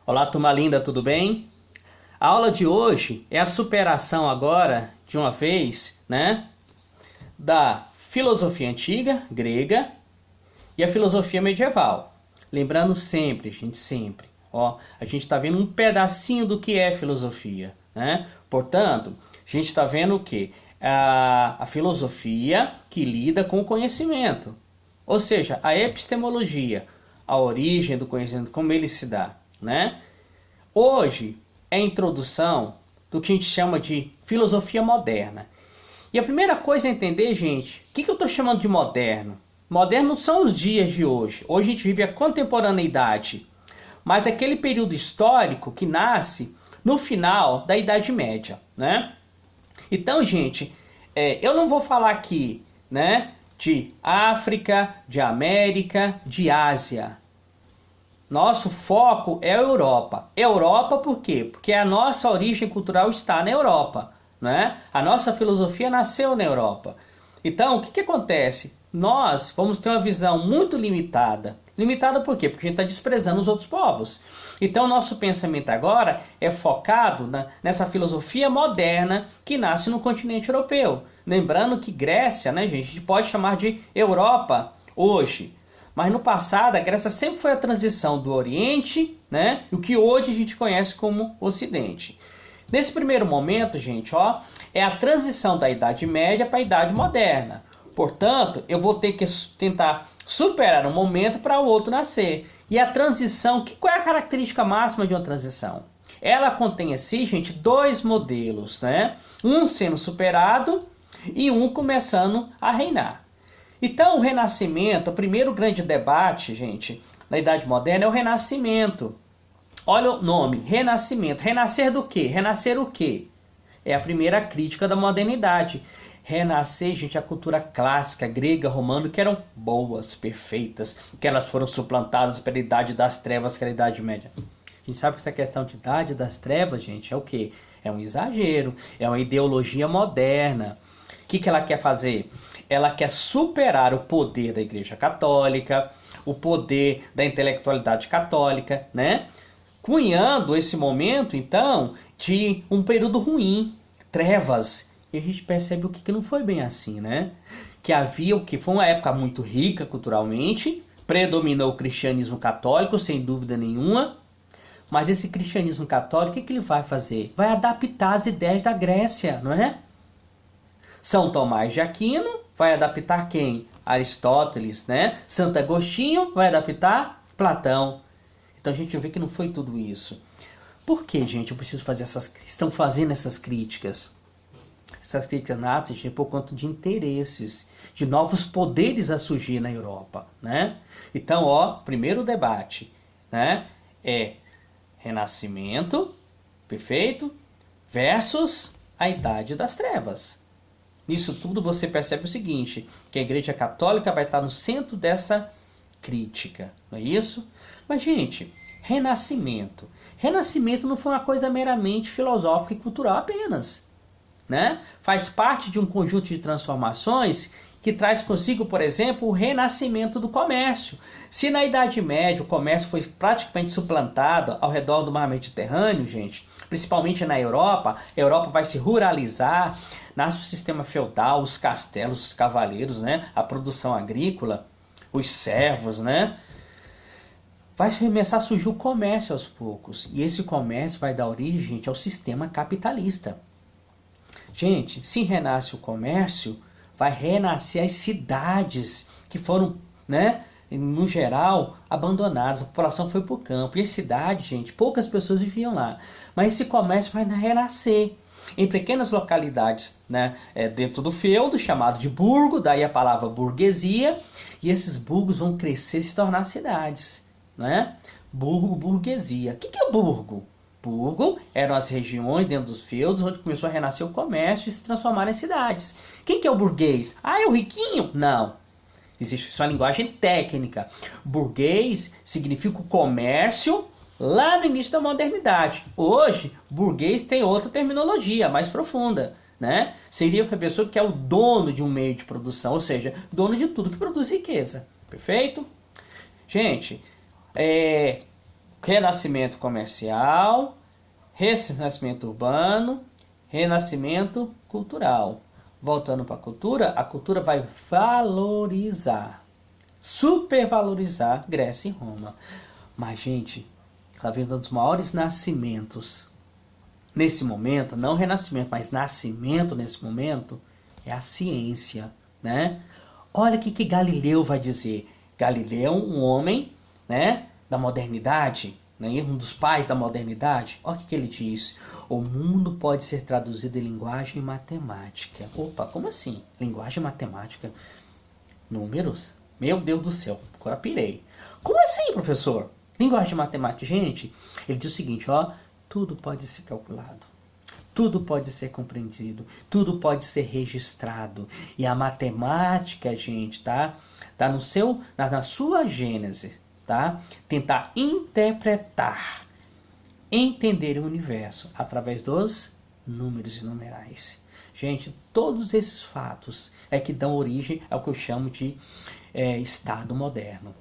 Olá, turma linda, tudo bem? A aula de hoje é a superação agora, de uma vez, da filosofia antiga, grega, e a filosofia medieval. Lembrando sempre, gente, sempre, a gente está vendo um pedacinho do que é filosofia, né? Portanto, a gente está vendo o quê? A filosofia que lida com o conhecimento, ou seja, a epistemologia, a origem do conhecimento, como ele se dá, né? Hoje é a introdução do que a gente chama de filosofia moderna. E a primeira coisa a entender, gente, o que eu estou chamando de moderno? Moderno são os dias de hoje. Hoje a gente vive a contemporaneidade, mas aquele período histórico que nasce no final da Idade Média, né? Então, gente, eu não vou falar aqui, de África, de América, de Ásia. Nosso foco é a Europa. Europa por quê? Porque a nossa origem cultural está na Europa, né? A nossa filosofia nasceu na Europa. Então, o que acontece? Nós vamos ter uma visão muito limitada. Limitada por quê? Porque a gente está desprezando os outros povos. Então, nosso pensamento agora é focado nessa filosofia moderna que nasce no continente europeu. Lembrando que Grécia, né, gente, a gente pode chamar de Europa hoje. Mas no passado, a Grécia sempre foi a transição do Oriente, né, e o que hoje a gente conhece como Ocidente. Nesse primeiro momento, gente, é a transição da Idade Média para a Idade Moderna. Portanto, eu vou ter que tentar superar um momento para o outro nascer. E a transição, qual é a característica máxima de uma transição? Ela contém assim, gente, dois modelos, né? Um sendo superado e um começando a reinar. Então, o Renascimento, o primeiro grande debate, gente, na Idade Moderna é o Renascimento. Olha o nome, Renascimento. Renascer do quê? Renascer o quê? É a primeira crítica da modernidade. Renascer, gente, a cultura clássica, grega, romana, que eram boas, perfeitas, que elas foram suplantadas pela Idade das Trevas, que era a Idade Média. A gente sabe que essa questão de Idade das Trevas, gente, é o quê? É um exagero, é uma ideologia moderna. O que ela quer fazer? Ela quer superar o poder da Igreja Católica, o poder da intelectualidade católica, né? Cunhando esse momento, então, de um período ruim, trevas. E a gente percebe o que não foi bem assim, né? Que havia o que foi uma época muito rica culturalmente, predominou o cristianismo católico, sem dúvida nenhuma, mas esse cristianismo católico, o que ele vai fazer? Vai adaptar as ideias da Grécia, não é? São Tomás de Aquino vai adaptar quem? Aristóteles, né? Santo Agostinho vai adaptar Platão. Então a gente vê que não foi tudo isso. Por que, gente, eu preciso fazer estão fazendo essas críticas? Essas críticas nascem, gente, por conta de interesses, de novos poderes a surgir na Europa, né? Então, primeiro debate, né? É Renascimento, perfeito, versus a Idade das Trevas. Nisso tudo você percebe o seguinte, que a Igreja Católica vai estar no centro dessa crítica, não é isso? Mas, gente, Renascimento. Renascimento não foi uma coisa meramente filosófica e cultural apenas, né? Faz parte de um conjunto de transformações que traz consigo, por exemplo, o renascimento do comércio. Se na Idade Média o comércio foi praticamente suplantado ao redor do mar Mediterrâneo, gente, principalmente na Europa, a Europa vai se ruralizar, nasce o sistema feudal, os castelos, os cavaleiros, né? A produção agrícola, os servos, né? Vai começar a surgir o comércio aos poucos. E esse comércio vai dar origem, gente, ao sistema capitalista. Gente, se renasce o comércio, vai renascer as cidades que foram, né, no geral, abandonadas. A população foi para o campo. E as cidades, gente, poucas pessoas viviam lá. Mas esse comércio vai renascer em pequenas localidades, né, dentro do feudo, chamado de burgo, daí a palavra burguesia. E esses burgos vão crescer e se tornar cidades, né? Burgo, burguesia. O que é burgo? Burgo eram as regiões dentro dos feudos onde começou a renascer o comércio e se transformar em cidades. Quem que é o burguês? É o riquinho? Não. Existe só a linguagem técnica. Burguês significa o comércio lá no início da modernidade. Hoje, burguês tem outra terminologia mais profunda, né? Seria a pessoa que é o dono de um meio de produção, ou seja, dono de tudo que produz riqueza. Perfeito? Gente, renascimento comercial, renascimento urbano, renascimento cultural. Voltando para a cultura vai valorizar, supervalorizar Grécia e Roma. Mas, gente, está vendo um dos maiores nascimentos nesse momento, não renascimento, mas nascimento nesse momento, é a ciência, né? Olha o que Galileu vai dizer. Galileu, um homem, né, da modernidade, né, um dos pais da modernidade. Olha o que ele diz. O mundo pode ser traduzido em linguagem matemática. Opa, como assim? Linguagem matemática? Números? Meu Deus do céu, agora pirei. Como assim, professor? Linguagem matemática, gente, ele diz o seguinte, ó, tudo pode ser calculado, tudo pode ser compreendido, tudo pode ser registrado. E a matemática, gente, tá na sua gênese, tá? Tentar interpretar, entender o universo através dos números e numerais. Gente, todos esses fatos é que dão origem ao que eu chamo de Estado moderno.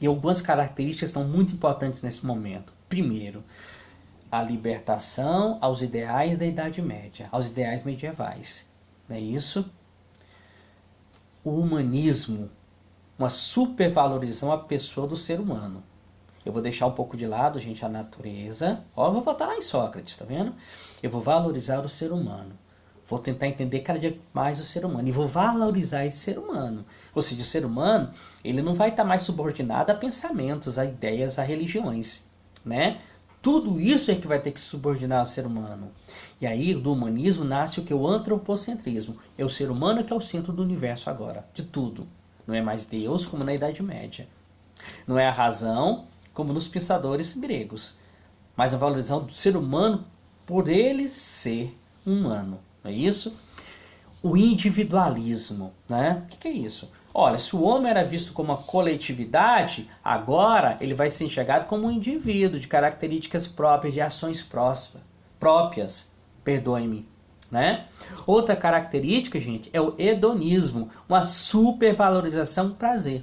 E algumas características são muito importantes nesse momento. Primeiro, a libertação aos ideais da Idade Média, aos ideais medievais. Não é isso? O humanismo, uma supervalorização à pessoa do ser humano. Eu vou deixar um pouco de lado, gente, a natureza. Ó, eu vou voltar lá em Sócrates, tá vendo? Eu vou valorizar o ser humano. Vou tentar entender cada dia mais o ser humano. E vou valorizar esse ser humano. Ou seja, o ser humano, ele não vai estar mais subordinado a pensamentos, a ideias, a religiões, né? Tudo isso é que vai ter que subordinar ao ser humano. E aí, do humanismo, nasce o que? O antropocentrismo. É o ser humano que é o centro do universo agora, de tudo. Não é mais Deus, como na Idade Média. Não é a razão, como nos pensadores gregos. Mas a valorização do ser humano por ele ser humano. Não é isso? O individualismo, né? O que é isso? Olha, se o homem era visto como uma coletividade, agora ele vai ser enxergado como um indivíduo de características próprias, de ações próprias, perdoe-me, né? Outra característica, gente, é o hedonismo, uma supervalorização do prazer,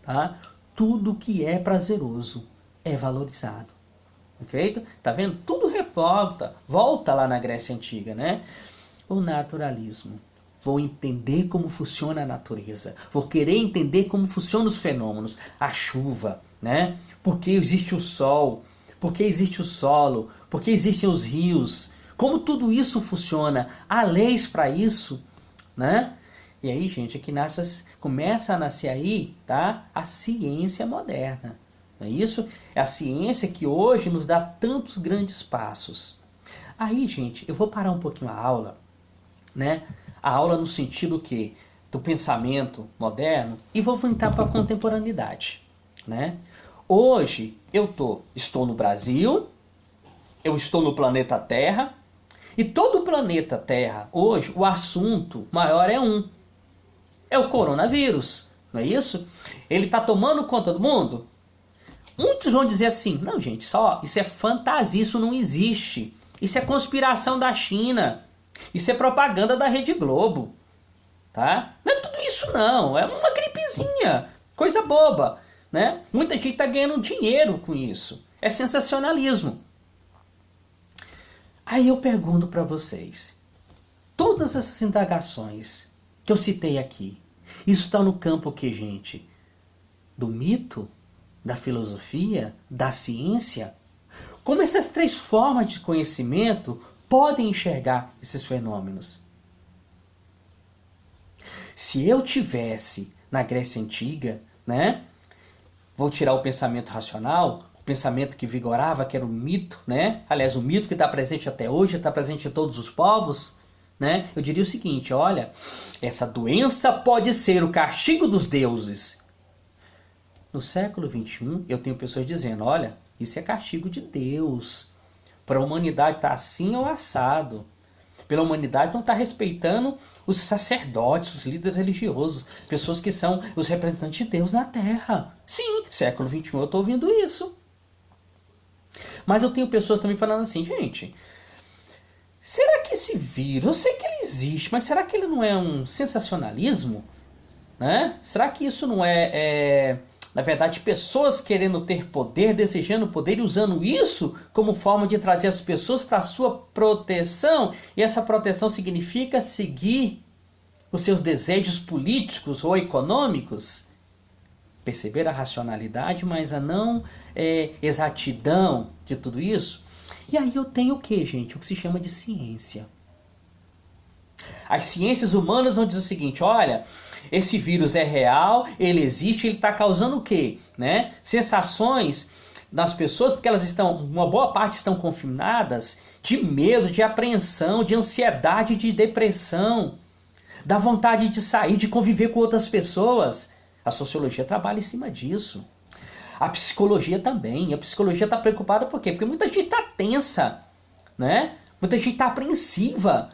tá? Tudo que é prazeroso é valorizado, perfeito? Tá vendo? Tudo volta lá na Grécia Antiga, né? O naturalismo. Vou entender como funciona a natureza. Vou querer entender como funcionam os fenômenos. A chuva, né? Por que existe o sol? Por que existe o solo? Por que existem os rios? Como tudo isso funciona? Há leis para isso, né? E aí, gente, é que começa a nascer aí, tá? A ciência moderna. Não é isso? É a ciência que hoje nos dá tantos grandes passos. Aí, gente, eu vou parar um pouquinho a aula, né? A aula no sentido que do pensamento moderno e vou voltar para a contemporaneidade, né? Hoje estou no Brasil, eu estou no planeta Terra e todo o planeta Terra hoje o assunto maior é o coronavírus, não é isso? Ele está tomando conta do mundo? Muitos vão dizer assim, não, gente, isso é fantasia, isso não existe, isso é conspiração da China. Isso é propaganda da Rede Globo, tá? Não é tudo isso não, é uma gripezinha, coisa boba, né? Muita gente está ganhando dinheiro com isso, é sensacionalismo. Aí eu pergunto para vocês, todas essas indagações que eu citei aqui, isso está no campo que, gente? Do mito, da filosofia, da ciência? Como essas três formas de conhecimento podem enxergar esses fenômenos? Se eu tivesse na Grécia Antiga, né? Vou tirar o pensamento racional, o pensamento que vigorava, que era o mito, né? Aliás, o mito que está presente até hoje, está presente em todos os povos, né? Eu diria o seguinte, olha, essa doença pode ser o castigo dos deuses. No século XXI, eu tenho pessoas dizendo, olha, isso é castigo de Deus. Para a humanidade estar assim ou assado. Pela humanidade não estar respeitando os sacerdotes, os líderes religiosos, pessoas que são os representantes de Deus na Terra. Sim, século XXI eu estou ouvindo isso. Mas eu tenho pessoas também falando assim, gente, será que esse vírus, eu sei que ele existe, mas será que ele não é um sensacionalismo? Né? Será que isso não é Na verdade, pessoas querendo ter poder, desejando poder e usando isso como forma de trazer as pessoas para a sua proteção. E essa proteção significa seguir os seus desejos políticos ou econômicos. Perceber a racionalidade, mas a não exatidão de tudo isso. E aí eu tenho o que, gente? O que se chama de ciência. As ciências humanas vão dizer o seguinte, olha, esse vírus é real, ele existe, ele está causando o quê? Né? Sensações nas pessoas, porque elas estão, uma boa parte estão confinadas de medo, de apreensão, de ansiedade, de depressão, da vontade de sair, de conviver com outras pessoas. A sociologia trabalha em cima disso. A psicologia também. A psicologia está preocupada por quê? Porque muita gente está tensa, né? Muita gente está apreensiva.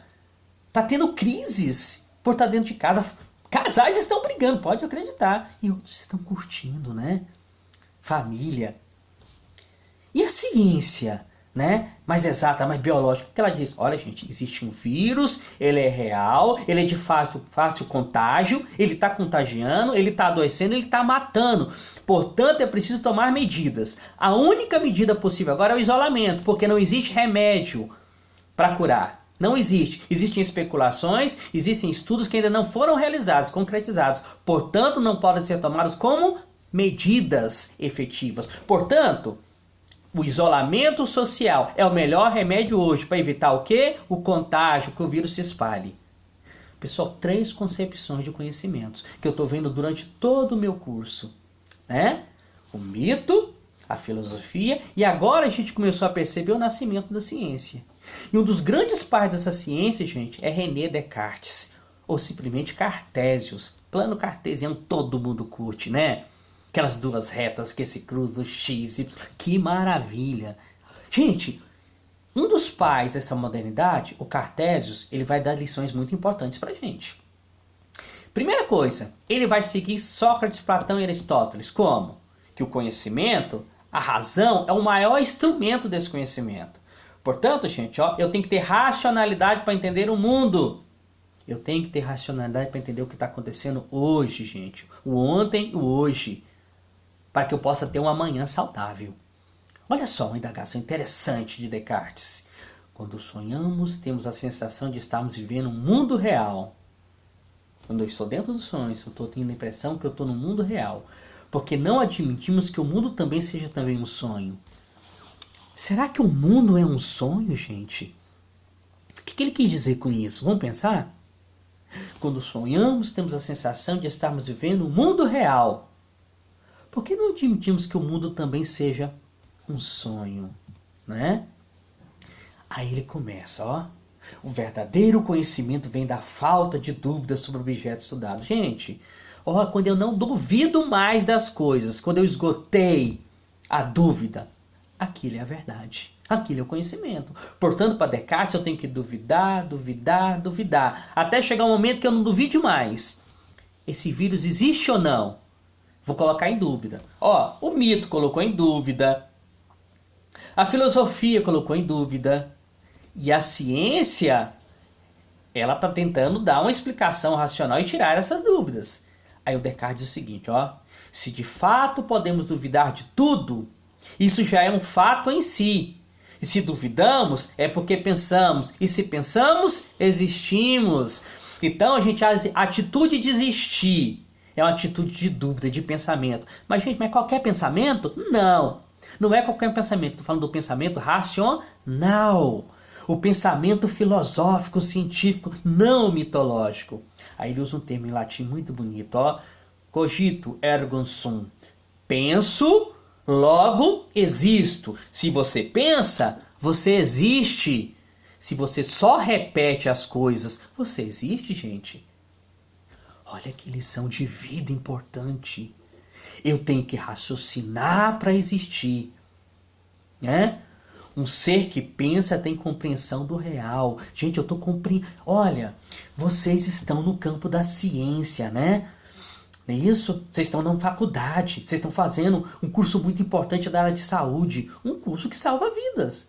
Está tendo crises por estar dentro de casa. Casais estão brigando, pode acreditar. E outros estão curtindo, né? Família. E a ciência, né? Mais exata, mais biológica. O que ela diz? Olha, gente, existe um vírus, ele é real, ele é de fácil contágio, ele está contagiando, ele está adoecendo, ele está matando. Portanto, é preciso tomar medidas. A única medida possível agora é o isolamento, porque não existe remédio para curar. Não existe. Existem especulações, existem estudos que ainda não foram realizados, concretizados. Portanto, não podem ser tomados como medidas efetivas. Portanto, o isolamento social é o melhor remédio hoje para evitar o quê? O contágio, que o vírus se espalhe. Pessoal, 3 concepções de conhecimentos que eu estou vendo durante todo o meu curso, né? O mito, a filosofia, e agora a gente começou a perceber o nascimento da ciência. E um dos grandes pais dessa ciência, gente, é René Descartes, ou simplesmente Cartésios. Plano cartesiano todo mundo curte, né? Aquelas duas retas que se cruzam, x, y, que maravilha. Gente, um dos pais dessa modernidade, o Cartésios, ele vai dar lições muito importantes pra gente. Primeira coisa, ele vai seguir Sócrates, Platão e Aristóteles. Como? Que o conhecimento, a razão, é o maior instrumento desse conhecimento. Portanto, gente, ó, eu tenho que ter racionalidade para entender o mundo. Eu tenho que ter racionalidade para entender o que está acontecendo hoje, gente. O ontem e o hoje. Para que eu possa ter um amanhã saudável. Olha só uma indagação interessante de Descartes. Quando sonhamos, temos a sensação de estarmos vivendo um mundo real. Quando eu estou dentro dos sonhos, eu estou tendo a impressão que eu estou no mundo real. Porque não admitimos que o mundo também seja também um sonho. Será que o mundo é um sonho, gente? O que ele quis dizer com isso? Vamos pensar? Quando sonhamos, temos a sensação de estarmos vivendo um mundo real. Por que não admitimos que o mundo também seja um sonho, né? Aí ele começa, ó. O verdadeiro conhecimento vem da falta de dúvidas sobre o objeto estudado. Gente, ó, quando eu não duvido mais das coisas, quando eu esgotei a dúvida, aquilo é a verdade. Aquilo é o conhecimento. Portanto, para Descartes, eu tenho que duvidar, duvidar, duvidar. Até chegar um momento que eu não duvide mais. Esse vírus existe ou não? Vou colocar em dúvida. Ó, o mito colocou em dúvida. A filosofia colocou em dúvida. E a ciência, ela está tentando dar uma explicação racional e tirar essas dúvidas. Aí o Descartes diz o seguinte, ó. Se de fato podemos duvidar de tudo, isso já é um fato em si. E se duvidamos, é porque pensamos. E se pensamos, existimos. Então, a atitude de existir é uma atitude de dúvida, de pensamento. Mas, gente, mas qualquer pensamento? Não. Não é qualquer pensamento. Estou falando do pensamento racional. O pensamento filosófico, científico, não mitológico. Aí ele usa um termo em latim muito bonito, ó. Cogito ergo sum. Penso, logo existo. Se você pensa, você existe. Se você só repete as coisas, você existe, gente. Olha que lição de vida importante. Eu tenho que raciocinar para existir, né? Um ser que pensa tem compreensão do real. Gente, eu estou compreendendo. Olha, vocês estão no campo da ciência, né? Não é isso? Vocês estão na faculdade. Vocês estão fazendo um curso muito importante da área de saúde. Um curso que salva vidas.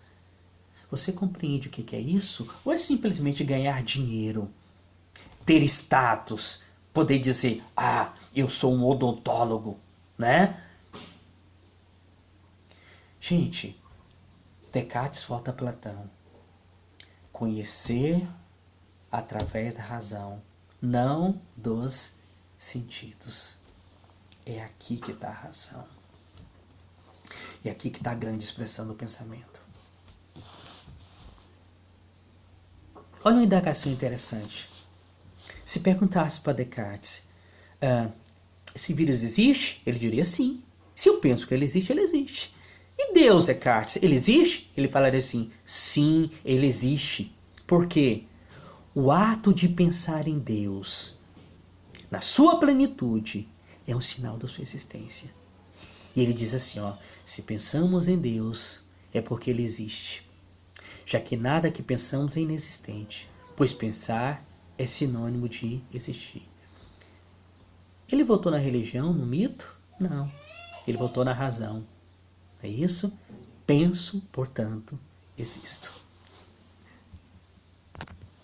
Você compreende o que é isso? Ou é simplesmente ganhar dinheiro? Ter status? Poder dizer, eu sou um odontólogo, né? Gente, Descartes volta a Platão. Conhecer através da razão, não dos sentidos. É aqui que está a razão. E aqui que está a grande expressão do pensamento. Olha uma indagação interessante. Se perguntasse para Descartes, esse vírus existe? Ele diria sim. Se eu penso que ele existe, ele existe. E Deus, Descartes, ele existe? Ele falaria assim, sim, ele existe. Por quê? O ato de pensar em Deus, na sua plenitude, é um sinal da sua existência. E ele diz assim, se pensamos em Deus, é porque ele existe. Já que nada que pensamos é inexistente, pois pensar é sinônimo de existir. Ele voltou na religião, no mito? Não. Ele voltou na razão. É isso? Penso, portanto, existo.